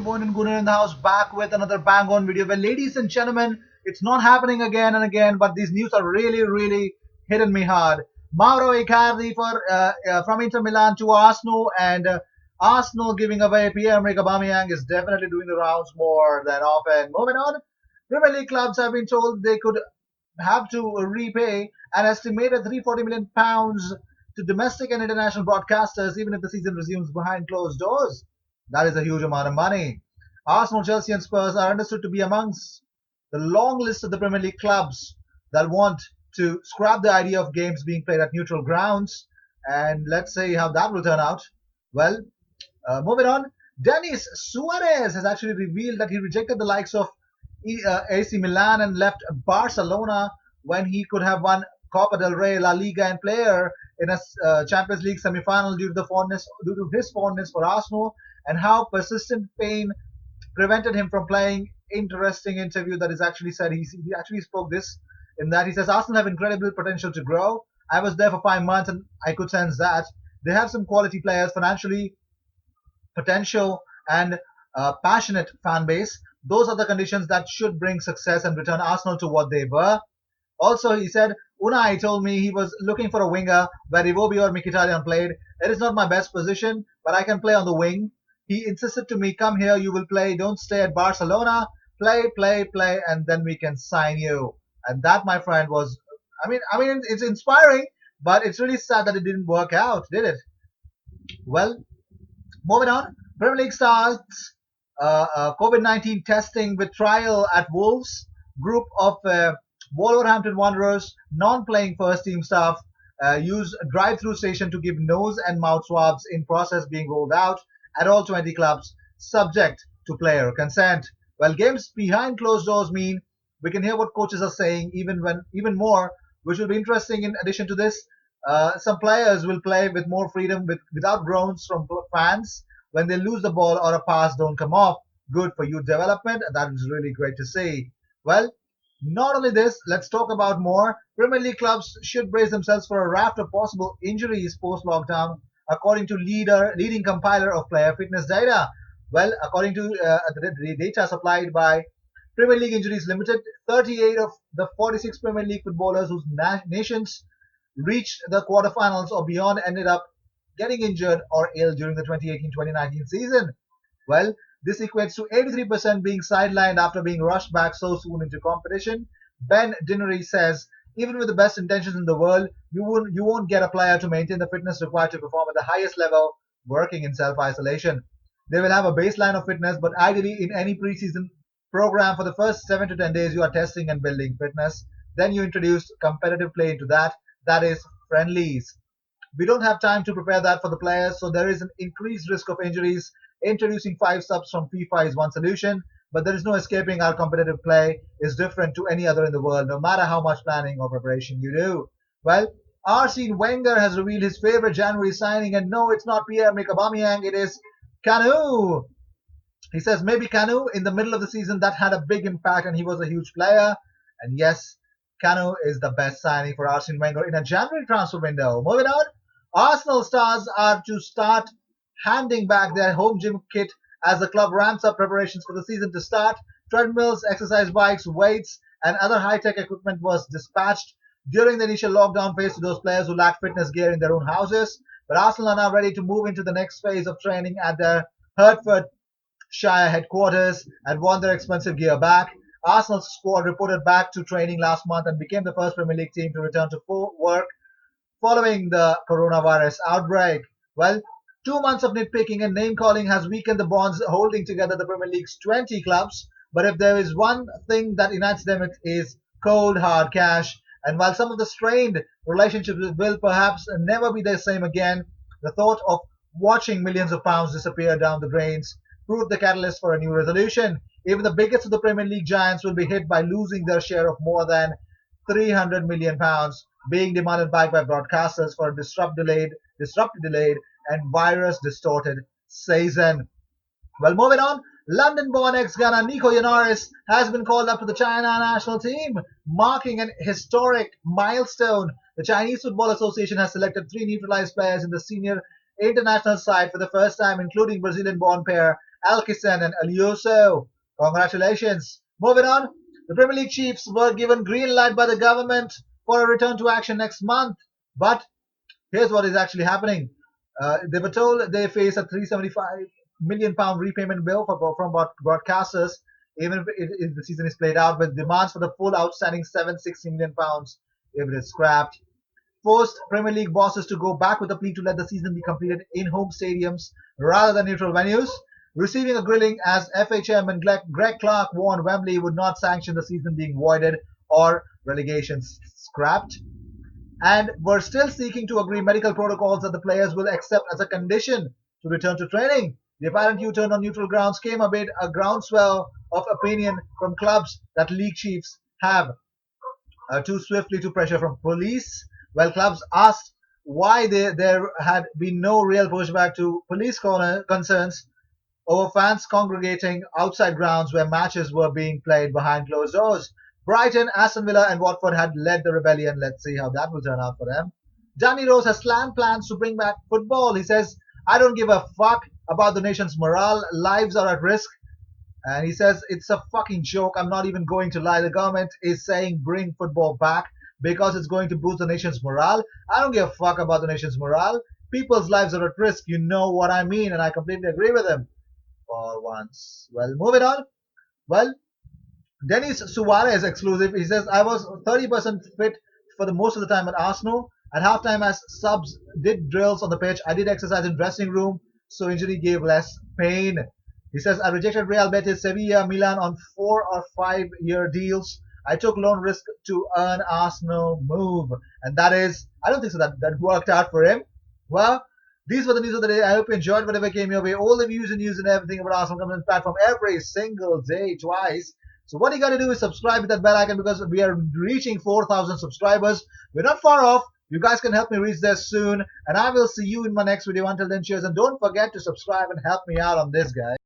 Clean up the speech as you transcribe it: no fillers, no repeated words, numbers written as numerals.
Boyne and Gunnar in the house, back with another bang on video. Well, ladies and gentlemen, it's not happening again and again, but these news are really hitting me hard. Mauro Icardi from Inter Milan to Arsenal, and Arsenal giving away Pierre-Emerick Aubameyang is definitely doing the rounds more than often. Moving on, Premier League clubs have been told they could have to repay an estimated £340 million to domestic and international broadcasters, even if the season resumes behind closed doors. That is a huge amount of money. Arsenal, Chelsea, and Spurs are understood to be amongst the long list of the Premier League clubs that want to scrap the idea of games being played at neutral grounds. And let's see how that will turn out. Well, moving on, Denis Suarez has actually revealed that he rejected the likes of AC Milan and left Barcelona when he could have won Copa del Rey, La Liga, and player in a Champions League semi-final due to his fondness for Arsenal, and how persistent pain prevented him from playing. Interesting interview that is actually said. He actually spoke this in that he says Arsenal have incredible potential to grow. I was there for 5 months and I could sense that they have some quality players, financially potential, and passionate fan base. Those are the conditions that should bring success and return Arsenal to what they were. Also, he said, Unai told me he was looking for a winger where Iwobi or Mkhitaryan played. It is not my best position, but I can play on the wing. He insisted to me, come here, you will play, don't stay at Barcelona. Play, and then we can sign you. And that, my friend, was, it's inspiring, but it's really sad that it didn't work out, did it? Well, moving on, Premier League starts COVID-19 testing with trial at Wolves. Group of Wolverhampton Wanderers non-playing first team staff use a drive-through station to give nose and mouth swabs, in process being rolled out at all 20 clubs, subject to player consent. Well, games behind closed doors mean we can hear what coaches are saying even more, which will be interesting. In addition to this, some players will play with more freedom without groans from fans when they lose the ball or a pass don't come off. Good for youth development. That is really great to see. Well, not only this, let's talk about more. Premier League clubs should brace themselves for a raft of possible injuries post-lockdown, according to leading compiler of player fitness data. Well, according to the data supplied by Premier League Injuries Limited, 38 of the 46 Premier League footballers whose nations reached the quarterfinals or beyond ended up getting injured or ill during the 2018-2019 season. Well, this equates to 83% being sidelined after being rushed back so soon into competition. Ben Dinnery says, even with the best intentions in the world, you won't get a player to maintain the fitness required to perform at the highest level working in self-isolation. They will have a baseline of fitness, but ideally in any preseason program for the first 7 to 10 days you are testing and building fitness. Then you introduce competitive play into that. That is friendlies. We don't have time to prepare that for the players, so there is an increased risk of injuries. Introducing 5 subs from FIFA is one solution, but there is no escaping our competitive play is different to any other in the world, no matter how much planning or preparation you do. Well, Arsene Wenger has revealed his favorite January signing, and no, it's not Pierre-Emerick Aubameyang, it is Kanu. He says maybe Kanu in the middle of the season that had a big impact, and he was a huge player. And yes, Kanu is the best signing for Arsene Wenger in a January transfer window. Moving on, Arsenal stars are to start handing back their home gym kit as the club ramps up preparations for the season to start. Treadmills, exercise bikes, weights, and other high-tech equipment was dispatched during the initial lockdown phase to those players who lacked fitness gear in their own houses. But Arsenal are now ready to move into the next phase of training at their Hertfordshire headquarters and want their expensive gear back. Arsenal's squad reported back to training last month and became the first Premier League team to return to full work following the coronavirus outbreak. Well, 2 months of nitpicking and name-calling has weakened the bonds holding together the Premier League's 20 clubs. But if there is one thing that unites them, it is cold, hard cash. And while some of the strained relationships will perhaps never be the same again, the thought of watching millions of pounds disappear down the drains proved the catalyst for a new resolution. Even the biggest of the Premier League giants will be hit by losing their share of more than £300 million being demanded back by broadcasters for a disrupted, delayed, and virus-distorted season. Well, moving on, London-born ex-gunner Nico Yanaris has been called up to the China national team, marking an historic milestone. The Chinese Football Association has selected 3 neutralized players in the senior international side for the first time, including Brazilian-born pair Alkison and Elioso. Congratulations. Moving on, the Premier League chiefs were given green light by the government for a return to action next month. But here's what is actually happening. They were told they face a £375 million repayment bill from broadcasters, even if the season is played out, with demands for the full outstanding £760 million if it is scrapped. Forced Premier League bosses to go back with a plea to let the season be completed in home stadiums rather than neutral venues, receiving a grilling as FA chairman Greg Clark warned Wembley would not sanction the season being voided or relegation scrapped, and were still seeking to agree medical protocols that the players will accept as a condition to return to training. The apparent U-turn on neutral grounds came amid a groundswell of opinion from clubs that league chiefs have too swiftly to pressure from police, while clubs asked why there had been no real pushback to police concerns over fans congregating outside grounds where matches were being played behind closed doors. Brighton, Aston Villa, and Watford had led the rebellion. Let's see how that will turn out for them. Danny Rose has slammed plans to bring back football. He says, I don't give a fuck about the nation's morale. Lives are at risk. And he says, it's a fucking joke. I'm not even going to lie. The government is saying bring football back because it's going to boost the nation's morale. I don't give a fuck about the nation's morale. People's lives are at risk. You know what I mean. And I completely agree with him for once. Well, moving on. Well, Denis Suarez exclusive. He says, I was 30% fit for the most of the time at Arsenal. At halftime, as subs did drills on the pitch, I did exercise in dressing room, so injury gave less pain. He says, I rejected Real Betis, Sevilla, Milan on 4 or 5 year deals. I took loan risk to earn Arsenal move. And that is, I don't think so that worked out for him. Well, these were the news of the day. I hope you enjoyed whatever came your way. All the views and news and everything about Arsenal coming on the platform every single day, twice. So what you got to do is subscribe with that bell icon because we are reaching 4,000 subscribers. We're not far off. You guys can help me reach there soon. And I will see you in my next video. Until then, cheers. And don't forget to subscribe and help me out on this, guys.